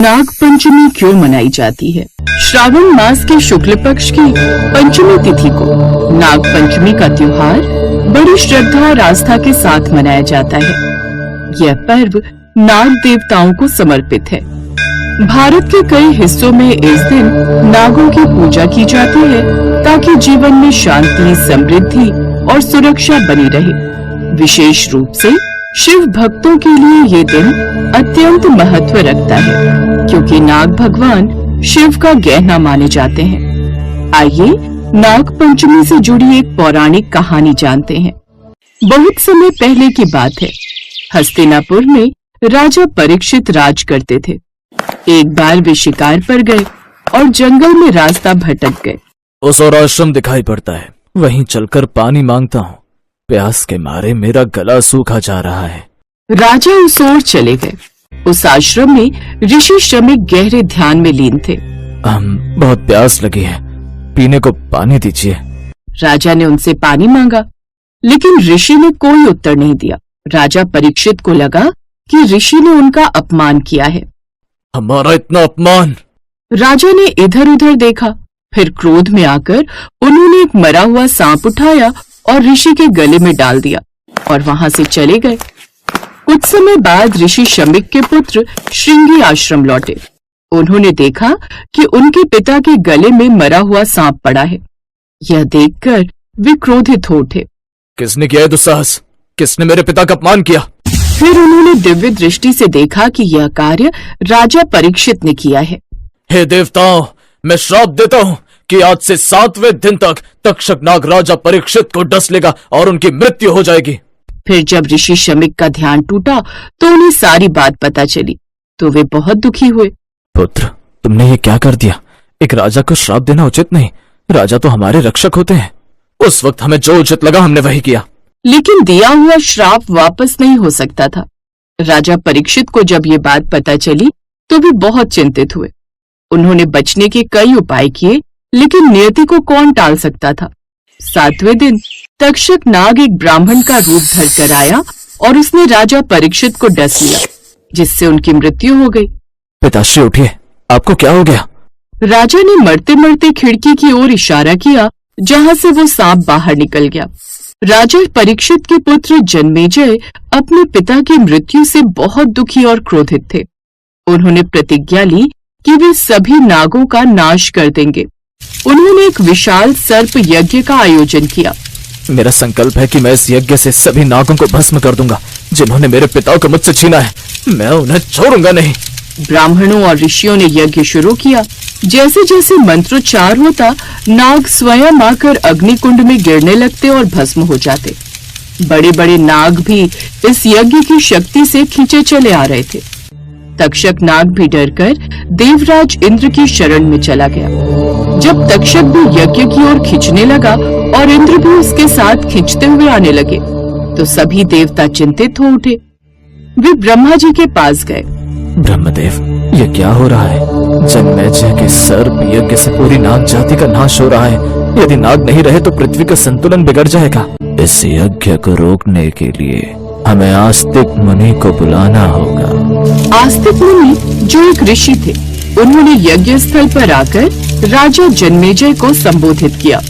नाग पंचमी क्यों मनाई जाती है? श्रावण मास के शुक्ल पक्ष की पंचमी तिथि को नाग पंचमी का त्योहार बड़ी श्रद्धा और आस्था के साथ मनाया जाता है। यह पर्व नाग देवताओं को समर्पित है। भारत के कई हिस्सों में इस दिन नागों की पूजा की जाती है ताकि जीवन में शांति, समृद्धि और सुरक्षा बनी रहे। विशेष रूप से शिव भक्तों के लिए ये दिन अत्यंत महत्व रखता है क्योंकि नाग भगवान शिव का गहना माने जाते हैं। आइए नाग पंचमी से जुड़ी एक पौराणिक कहानी जानते हैं। बहुत समय पहले की बात है। हस्तिनापुर में राजा परीक्षित राज करते थे। एक बार वे शिकार पर गए और जंगल में रास्ता भटक गए। उस और आश्रम दिखाई पड़ता है, वहीं चलकर पानी मांगता हूँ। प्यास के मारे मेरा गला सूखा जा रहा है। राजा उस ओर चले गए। उस आश्रम में ऋषि श्रमिक गहरे ध्यान में लीन थे। बहुत प्यास लगी है, पीने को पानी दीजिए। राजा ने उनसे पानी मांगा, लेकिन ऋषि ने कोई उत्तर नहीं दिया। राजा परीक्षित को लगा कि ऋषि ने उनका अपमान किया है। हमारा इतना अपमान! राजा ने इधर उधर देखा, फिर क्रोध में आकर उन्होंने एक मरा हुआ सांप उठाया और ऋषि के गले में डाल दिया और वहां से चले गए। कुछ समय बाद ऋषि शमिक के पुत्र श्रृंगी आश्रम लौटे। उन्होंने देखा कि उनके पिता के गले में मरा हुआ सांप पड़ा है। यह देखकर वे क्रोधित हो उठे। किसने किया है दुस्साहस? किसने मेरे पिता का अपमान किया? फिर उन्होंने दिव्य दृष्टि से देखा कि यह कार्य राजा परीक्षित ने किया है। हे देवताओं, मैं श्राप देता हूँ कि आज से 7वें दिन तक तक्षक नाग राजा परीक्षित को डस लेगा और उनकी मृत्यु हो जाएगी। फिर जब ऋषि शमिक का ध्यान टूटा तो उन्हें सारी बात पता चली, तो वे बहुत दुखी हुए। पुत्र, तुमने ये क्या कर दिया? एक राजा को श्राप देना उचित नहीं। राजा तो हमारे रक्षक होते हैं। उस वक्त हमें जो उचित लगा हमने वही किया। लेकिन दिया हुआ श्राप वापस नहीं हो सकता था। राजा परीक्षित को जब ये बात पता चली तो भी बहुत चिंतित हुए। उन्होंने बचने के कई उपाय किए, लेकिन नियति को कौन टाल सकता था। 7वें दिन तक्षक नाग एक ब्राह्मण का रूप धरकर आया और उसने राजा परीक्षित को डस लिया, जिससे उनकी मृत्यु हो गई। पिताश्री उठिए, आपको क्या हो गया? राजा ने मरते मरते खिड़की की ओर इशारा किया, जहां से वो सांप बाहर निकल गया। राजा परीक्षित के पुत्र जन्मेजय अपने पिता की मृत्यु से बहुत दुखी और क्रोधित थे। उन्होंने प्रतिज्ञा ली कि वे सभी नागों का नाश कर देंगे। उन्होंने एक विशाल सर्प यज्ञ का आयोजन किया। मेरा संकल्प है कि मैं इस यज्ञ से सभी नागों को भस्म कर दूंगा जिन्होंने मेरे पिता को मुझसे छीना है। मैं उन्हें छोड़ूंगा नहीं। ब्राह्मणों और ऋषियों ने यज्ञ शुरू किया। जैसे जैसे मंत्रोच्चार होता, नाग स्वयं आकर अग्निकुंड में गिरने लगते और भस्म हो जाते। बड़े बड़े नाग भी इस यज्ञ की शक्ति से खींचे चले आ रहे थे। तक्षक नाग भी डरकर देवराज इंद्र की शरण में चला गया। जब तक्षक भी यज्ञ की ओर खींचने लगा और इंद्र भी उसके साथ खींचते हुए आने लगे, तो सभी देवता चिंतित हो उठे। वे ब्रह्मा जी के पास गए। ब्रह्मदेव, ये क्या हो रहा है? जन्मेजय के सर्प यज्ञ से पूरी नाग जाति का नाश हो रहा है। यदि नाग नहीं रहे तो पृथ्वी का संतुलन बिगड़ जाएगा। इस यज्ञ को रोकने के लिए हमें आस्तिक मुनि को बुलाना होगा। आस्तिक मुनि जो एक ऋषि थे, उन्होंने यज्ञ स्थल पर आकर राजा जन्मेजय को संबोधित किया।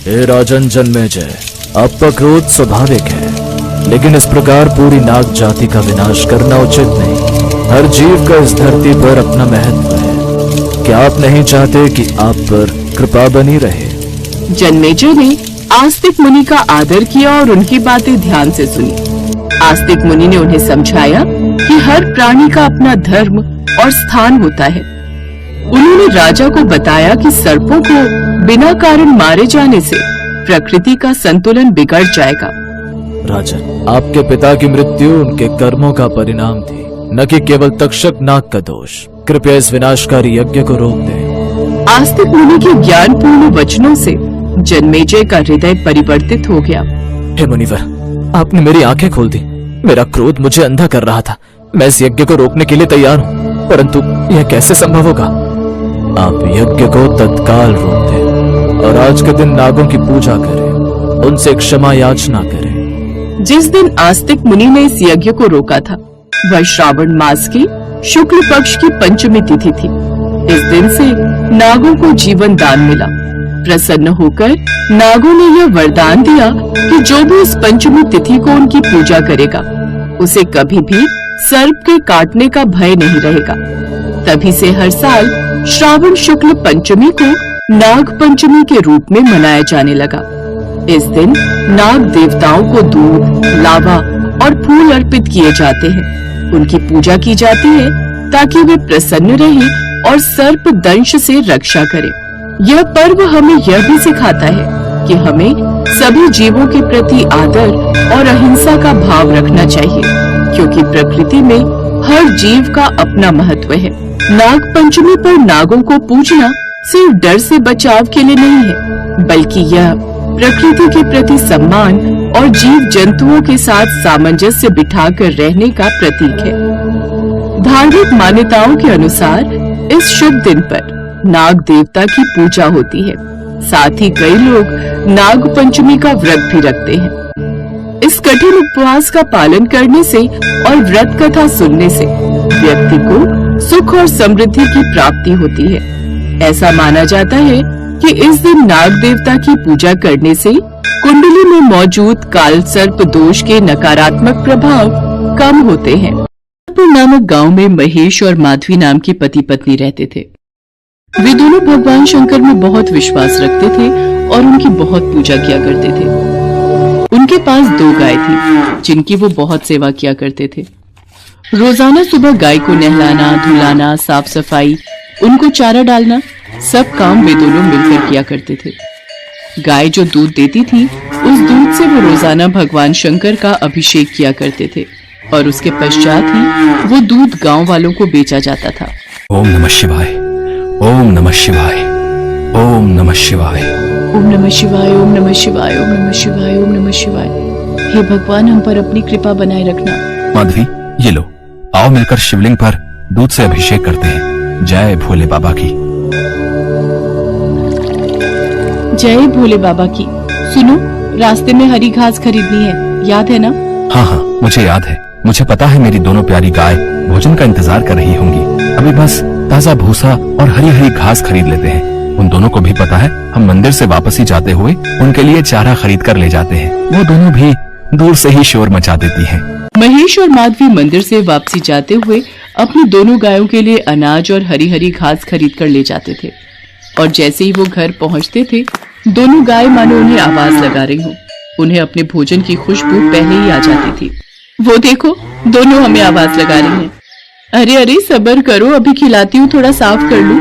हे राजन जन्मेजय, आपका क्रोध स्वाभाविक है, लेकिन इस प्रकार पूरी नाग जाति का विनाश करना उचित नहीं। हर जीव का इस धरती पर अपना महत्व है। क्या आप नहीं चाहते कि आप पर कृपा बनी रहे? जन्मेजय ने आस्तिक मुनि का आदर किया और उनकी बातें ध्यान से सुनी। आस्तिक मुनि ने उन्हें समझाया कि हर प्राणी का अपना धर्म और स्थान होता है। उन्होंने राजा को बताया कि सर्पों को बिना कारण मारे जाने से प्रकृति का संतुलन बिगड़ जाएगा। राजन, आपके पिता की मृत्यु उनके कर्मों का परिणाम थी, न कि केवल तक्षक नाग का दोष। कृपया इस विनाशकारी यज्ञ को रोक दें। आस्तिक मुनि के ज्ञानपूर्ण वचनों से जन्मेजय का हृदय परिवर्तित हो गया। हे मुनिवर, आपने मेरी आंखें खोल दी। मेरा क्रोध मुझे अंधा कर रहा था। मैं इस यज्ञ को रोकने के लिए तैयार हूँ, परंतु यह कैसे संभव होगा? आप यज्ञ को तत्काल रोक दें और आज के दिन नागों की पूजा करें, उनसे क्षमा याचना करें। जिस दिन आस्तिक मुनि ने इस यज्ञ को रोका था, वह श्रावण मास की शुक्ल पक्ष की पंचमी तिथि थी। इस दिन से नागों को जीवन दान मिला। प्रसन्न होकर नागों ने यह वरदान दिया कि जो भी इस पंचमी तिथि को उनकी पूजा करेगा उसे कभी भी सर्प के काटने का भय नहीं रहेगा। तभी से हर साल श्रावण शुक्ल पंचमी को नाग पंचमी के रूप में मनाया जाने लगा। इस दिन नाग देवताओं को दूध, लावा और फूल अर्पित किए जाते हैं। उनकी पूजा की जाती है ताकि वे प्रसन्न रहें और सर्प दंश से रक्षा करें। यह पर्व हमें यह भी सिखाता है कि हमें सभी जीवों के प्रति आदर और अहिंसा का भाव रखना चाहिए, क्योंकि प्रकृति में हर जीव का अपना महत्व है। नाग पंचमी पर नागों को पूजना सिर्फ डर से बचाव के लिए नहीं है, बल्कि यह प्रकृति के प्रति सम्मान और जीव जंतुओं के साथ सामंजस्य बिठाकर रहने का प्रतीक है। धार्मिक मान्यताओं के अनुसार इस शुभ दिन पर नाग देवता की पूजा होती है। साथ ही कई लोग नाग पंचमी का व्रत भी रखते हैं। इस कठिन उपवास का पालन करने से और व्रत कथा सुनने से व्यक्ति को सुख और समृद्धि की प्राप्ति होती है। ऐसा माना जाता है कि इस दिन नाग देवता की पूजा करने से कुंडली में मौजूद काल सर्प दोष के नकारात्मक प्रभाव कम होते हैं। नामक गांव में महेश और माधवी नाम की पति पत्नी रहते थे। वे दोनों भगवान शंकर में बहुत विश्वास रखते थे और उनकी बहुत पूजा किया करते थे। उनके पास 2 गाय थी जिनकी वो बहुत सेवा किया करते थे। रोजाना सुबह गाय को नहलाना, धुलाना, साफ सफाई, उनको चारा डालना, सब काम वे दोनों मिलकर किया करते थे। गाय जो दूध देती थी, उस दूध से वो रोजाना भगवान शंकर का अभिषेक किया करते थे और उसके पश्चात ही वो दूध गांव वालों को बेचा जाता था। ओम नमः शिवाय, ओम नमः शिवाय, ओम नमः शिवाय, ओम नमः शिवाय, ओम नमः शिवाय, ओम नमः शिवाय, ओम नमः शिवाय। हे भगवान, हम पर अपनी कृपा बनाए रखना। माधवी, ये लो, आओ मिलकर शिवलिंग पर दूध से अभिषेक करते हैं। जय भोले बाबा की। जय भोले बाबा की। सुनो, रास्ते में हरी घास खरीदनी है, याद है ना? हाँ हाँ, मुझे याद है। मुझे पता है मेरी दोनों प्यारी गाय भोजन का इंतजार कर रही होंगी। अभी बस ताजा भूसा और हरी हरी घास खरीद लेते हैं। उन दोनों को भी पता है हम मंदिर से वापसी जाते हुए उनके लिए चारा खरीद कर ले जाते हैं। वो दोनों भी दूर से ही शोर मचा देती हैं। महेश और माधवी मंदिर से वापसी जाते हुए अपनी दोनों गायों के लिए अनाज और हरी हरी घास खरीद कर ले जाते थे और जैसे ही वो घर पहुंचते थे, दोनों गाय मानो उन्हें आवाज लगा रही हो। उन्हें अपने भोजन की खुशबू पहले ही आ जाती थी। वो देखो, दोनों हमें आवाज लगा रही हैं। अरे अरे, सब्र करो, अभी खिलाती हूँ, थोड़ा साफ कर लूं।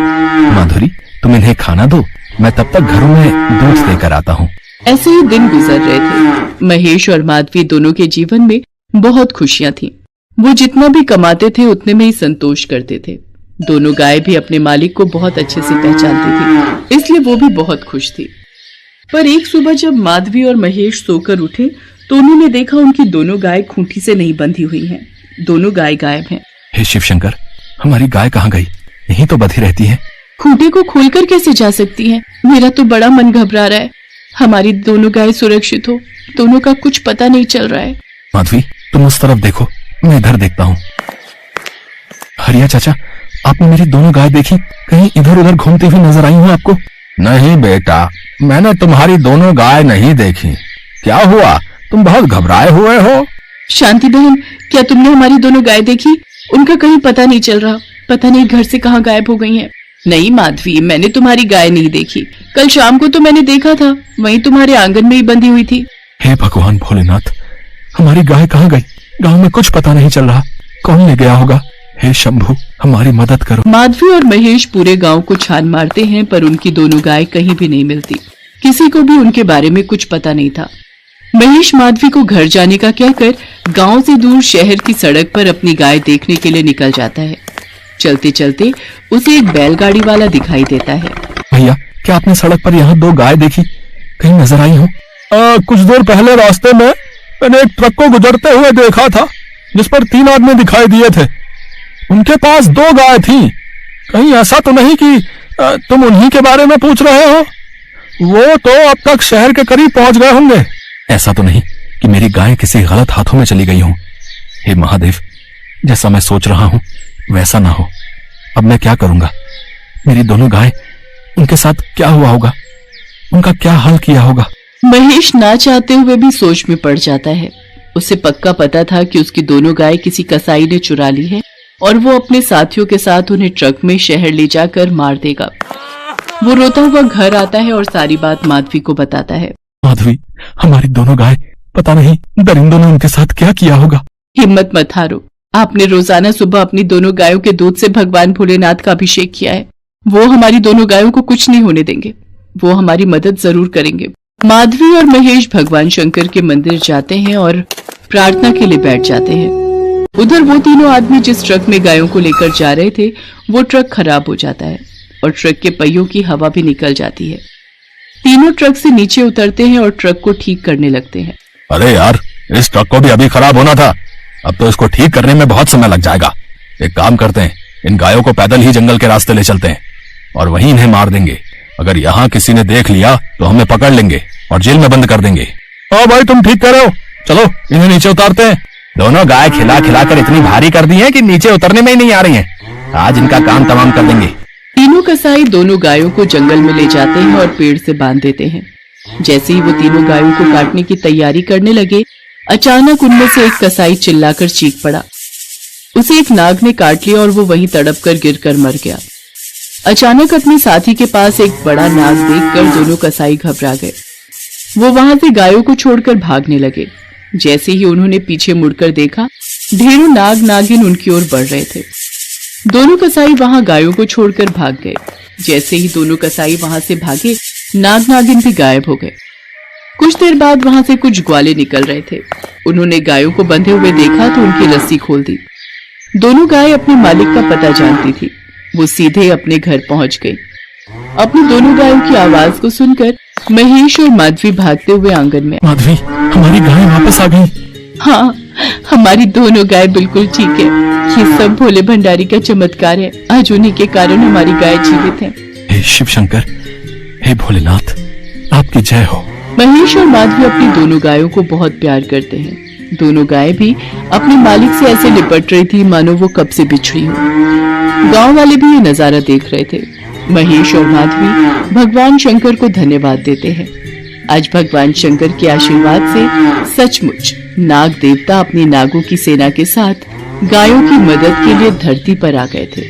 माधुरी, तुम इन्हें खाना दो, मैं तब तक घरों में दूध लेकर आता हूँ। ऐसे ही दिन गुजर रहे थे। महेश और माधवी दोनों के जीवन में बहुत खुशियां थीं। वो जितना भी कमाते थे उतने में ही संतोष करते थे। दोनों गाय भी अपने मालिक को बहुत अच्छे से पहचानती थी, इसलिए वो भी बहुत खुश थी। पर एक सुबह जब माधवी और महेश सोकर उठे तो उन्होंने देखा उनकी दोनों गाय खूंटी से नहीं बंधी हुई हैं। दोनों गाय गायब हैं। हे शिव शंकर, हमारी गाय कहाँ गई? यहीं तो बंधी रहती है। खूंटे को खोलकर कैसे जा सकती हैं? मेरा तो बड़ा मन घबरा रहा है। हमारी दोनों गाय सुरक्षित हो, दोनों का कुछ पता नहीं चल रहा है। माधवी, तुम उस तरफ देखो, मैं इधर देखता हूँ। हरिया चाचा, आपने मेरी दोनों गाय देखी? कहीं इधर उधर घूमती हुई नजर आई हूँ आपको? नहीं बेटा, मैंने तुम्हारी दोनों गाय नहीं देखी। क्या हुआ, तुम बहुत घबराए हुए हो? शांति बहन, क्या तुमने हमारी दोनों गाय देखी? उनका कहीं पता नहीं चल रहा। पता नहीं घर से कहाँ गायब हो गई हैं। नहीं माधवी, मैंने तुम्हारी गाय नहीं देखी। कल शाम को तो मैंने देखा था, वहीं तुम्हारे आंगन में ही बंधी हुई थी। हे भगवान भोलेनाथ, हमारी गाय कहाँ गई? गांव में कुछ पता नहीं चल रहा, कौन ले गया होगा? हे शंभू, हमारी मदद करो। माधवी और महेश पूरे गांव को छान मारते हैं, पर उनकी दोनों गाय कहीं भी नहीं मिलती। किसी को भी उनके बारे में कुछ पता नहीं था। महेश माधवी को घर जाने का कहकर गांव से दूर शहर की सड़क पर अपनी गाय देखने के लिए निकल जाता है। चलते चलते उसे एक बैलगाड़ी वाला दिखाई देता है। भैया, क्या आपने सड़क पर यहाँ 2 गाय देखी? कहीं नजर आई हो? कुछ देर पहले रास्ते में मैंने एक ट्रक को गुजरते हुए देखा था, जिस पर 3 आदमी दिखाई दिए थे। उनके पास 2 गाय थी। कहीं ऐसा तो नहीं कि तुम उन्हीं के बारे में पूछ रहे हो? वो तो अब तक शहर के करीब पहुंच गए होंगे। ऐसा तो नहीं कि मेरी गाय किसी गलत हाथों में चली गई हो? हे महादेव, जैसा मैं सोच रहा हूँ वैसा ना हो। अब मैं क्या करूंगा? मेरी दोनों गाय, उनके साथ क्या हुआ होगा? उनका क्या हाल किया होगा? महेश ना चाहते हुए भी सोच में पड़ जाता है। उसे पक्का पता था कि उसकी दोनों गाय किसी कसाई ने चुरा ली है और वो अपने साथियों के साथ उन्हें ट्रक में शहर ले जाकर मार देगा। वो रोता हुआ घर आता है और सारी बात माधवी को बताता है। माधवी, हमारी दोनों गाय, पता नहीं दरिंदों ने उनके साथ क्या किया होगा। हिम्मत मत हारो। आपने रोजाना सुबह अपनी दोनों गायों के दूध से भगवान भोलेनाथ का अभिषेक किया है। वो हमारी दोनों गायों को कुछ नहीं होने देंगे। वो हमारी मदद जरूर करेंगे। माधवी और महेश भगवान शंकर के मंदिर जाते हैं और प्रार्थना के लिए बैठ जाते हैं। उधर वो तीनों आदमी जिस ट्रक में गायों को लेकर जा रहे थे, वो ट्रक खराब हो जाता है और ट्रक के पहियों की हवा भी निकल जाती है। तीनों ट्रक से नीचे उतरते हैं और ट्रक को ठीक करने लगते हैं। अरे यार, इस ट्रक को भी अभी खराब होना था। अब तो इसको ठीक करने में बहुत समय लग जाएगा। एक काम करते हैं, इन गायों को पैदल ही जंगल के रास्ते ले चलते हैं और वहीं इन्हें मार देंगे। अगर यहाँ किसी ने देख लिया तो हमें पकड़ लेंगे और जेल में बंद कर देंगे। हाँ भाई, तुम ठीक कह रहे हो। चलो इन्हें नीचे उतारते हैं। दोनों गाय खिला खिला कर इतनी भारी कर दी हैं कि नीचे उतरने में ही नहीं आ रही हैं। आज इनका काम तमाम कर देंगे। तीनों कसाई दोनों गायों को जंगल में ले जाते हैं और पेड़ से बांध देते हैं। जैसे ही वो तीनों गायों को काटने की तैयारी करने लगे, अचानक उनमें से एक कसाई चिल्लाकर चीख पड़ा। उसे एक नाग ने काट लिया और वो वहीं तड़प कर गिरकर मर गया। अचानक अपने साथी के पास एक बड़ा नाग देखकर दोनों कसाई घबरा गए। वो वहां से गायों को छोड़कर भागने लगे। जैसे ही उन्होंने पीछे मुड़कर देखा, ढेरों नाग नागिन उनकी ओर बढ़ रहे थे। दोनों कसाई वहां गायों को छोड़कर भाग गए। जैसे ही दोनों कसाई वहां से भागे, नाग नागिन भी गायब हो गए। कुछ देर बाद वहां से कुछ ग्वाले निकल रहे थे। उन्होंने गायों को बंधे हुए देखा तो उनकी रस्सी खोल दी। दोनों गाय अपने मालिक का पता जानती थी। वो सीधे अपने घर पहुंच गई। अपनी दोनों गायों की आवाज को सुनकर महेश और माधवी भागते हुए आंगन में। माधवी, हमारी गाय वापस आ गई। हाँ, हमारी दोनों गाय बिल्कुल ठीक है। ये सब भोले भंडारी का चमत्कार है। आज उन्हीं के कारण हमारी गाय जीवित है। हे शिव शंकर, हे भोलेनाथ, आपकी जय हो। महेश और माधवी अपनी दोनों गायों को बहुत प्यार करते हैं। दोनों गायें भी अपने मालिक से ऐसे लिपट रही थी मानो वो कब से बिछड़ी हो। गांव वाले भी ये नजारा देख रहे थे। महेश और माधवी भगवान शंकर को धन्यवाद देते हैं। आज भगवान शंकर के आशीर्वाद से सचमुच नाग देवता अपनी नागों की सेना के साथ गायों की मदद के लिए धरती पर आ गए थे।